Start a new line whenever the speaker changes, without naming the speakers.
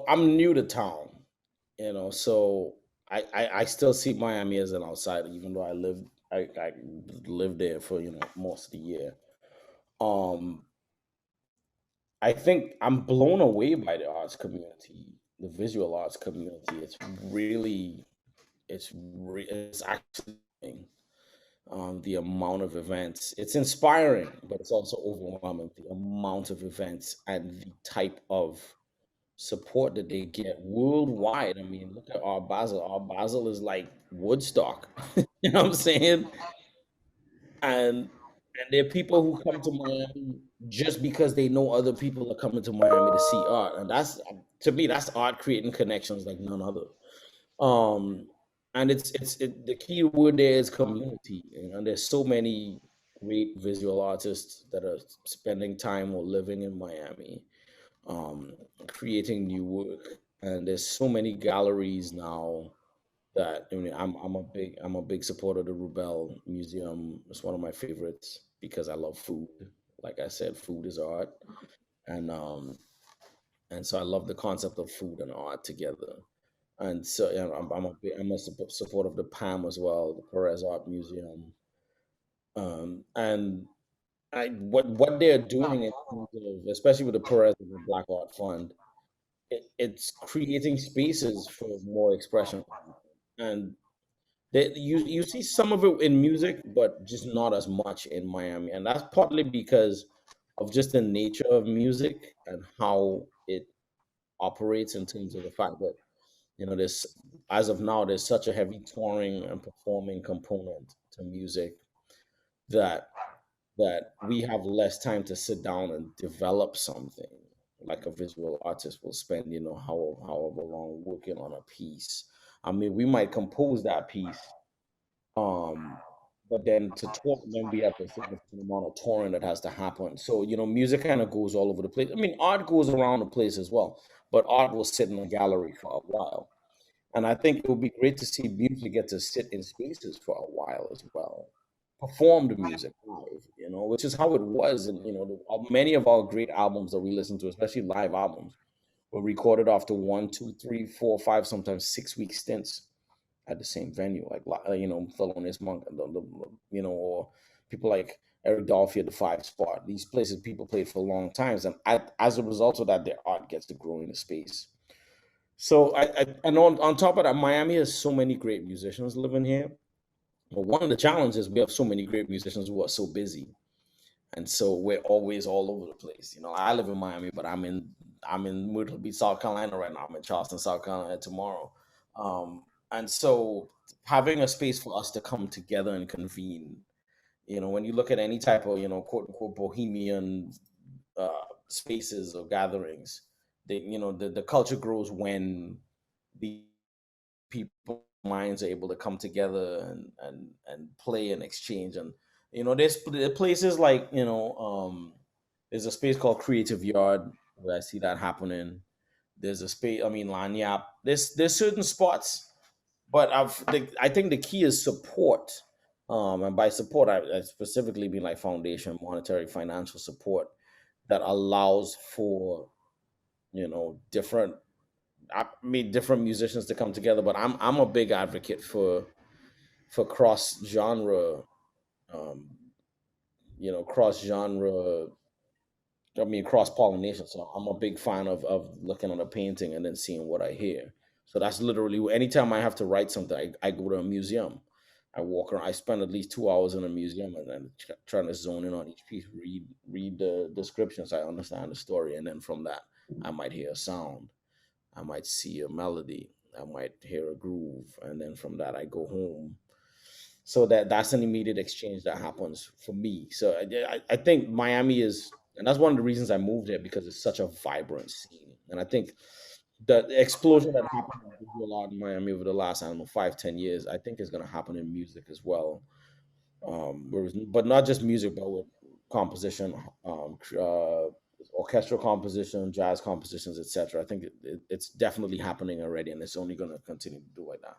I'm new to town, so I still see Miami as an outsider, even though I lived there for most of the year. Um, I think I'm blown away by the arts community, the visual arts community. It's actually the amount of events. It's inspiring, but it's also overwhelming. The amount of events and the type of support that they get worldwide. I mean, look at our Basel. Our Basel is like Woodstock. You know what I'm saying? And there are people who come to Miami just because they know other people are coming to Miami to see art, and that's to me that's art creating connections like none other. Um, and the key word there is community, and there's so many great visual artists that are spending time or living in Miami, creating new work. And there's so many galleries now that I mean, I'm a big supporter of the Rubel Museum. It's one of my favorites because I love food. Like I said, food is art, and um, and so I love the concept of food and art together. And so I'm a supporter of the PAM as well, the Perez Art Museum. And what they're doing in terms of, especially with the Perez and the Black Art Fund, it's creating spaces for more expression. And you see some of it in music, but just not as much in Miami, and that's partly because of just the nature of music and how it operates in terms of the fact that there's as of now there's such a heavy touring and performing component to music that we have less time to sit down and develop something like a visual artist will spend however long working on a piece. I mean, we might compose that piece, um, but then to tour, then we have a significant amount of touring that has to happen. So, music kind of goes all over the place. I mean, art goes around the place as well, but art will sit in a gallery for a while. And I think it would be great to see music get to sit in spaces for a while as well. Performed music live, which is how it was. And, many of our great albums that we listen to, especially live albums, were recorded after 1, 2, 3, 4, 5, sometimes 6 week stints at the same venue, like Thelonious Monk, or people like Eric Dolphy at the Five Spot. These places people played for long times, and as a result of that, their art gets to grow in the space. So and on top of that, Miami has so many great musicians living here. But one of the challenges we have so many great musicians who are so busy, and so we're always all over the place. I live in Miami, but I'm in Myrtle Beach, South Carolina right now. I'm in Charleston, South Carolina tomorrow, and so having a space for us to come together and convene. When you look at any type of quote unquote bohemian spaces or gatherings, the culture grows when the people minds are able to come together and play and exchange. And there's places like there's a space called Creative Yard where I see that happening. There's a space, I mean, Lanyap. There's certain spots, but I think the key is support. And by support, I specifically mean like foundation, monetary, financial support that allows for different, I mean, different musicians to come together. But I'm a big advocate for cross genre, um, cross genre. I mean, cross pollination. So I'm a big fan of looking at a painting and then seeing what I hear. So that's literally anytime I have to write something, I go to a museum. I walk around. I spend at least 2 hours in a museum and then trying to zone in on each piece, read the descriptions. I understand the story, and then from that, I might hear a sound. I might see a melody. I might hear a groove, and then from that, I go home. So that's an immediate exchange that happens for me. So I think Miami is, and that's one of the reasons I moved here because it's such a vibrant scene. And I think the explosion that happened in visual art in Miami over the last, I don't know, 5, 10 years, I think is going to happen in music as well. But not just music, but with composition, orchestral composition, jazz compositions, etc. I think it's definitely happening already, and it's only going to continue to do like that.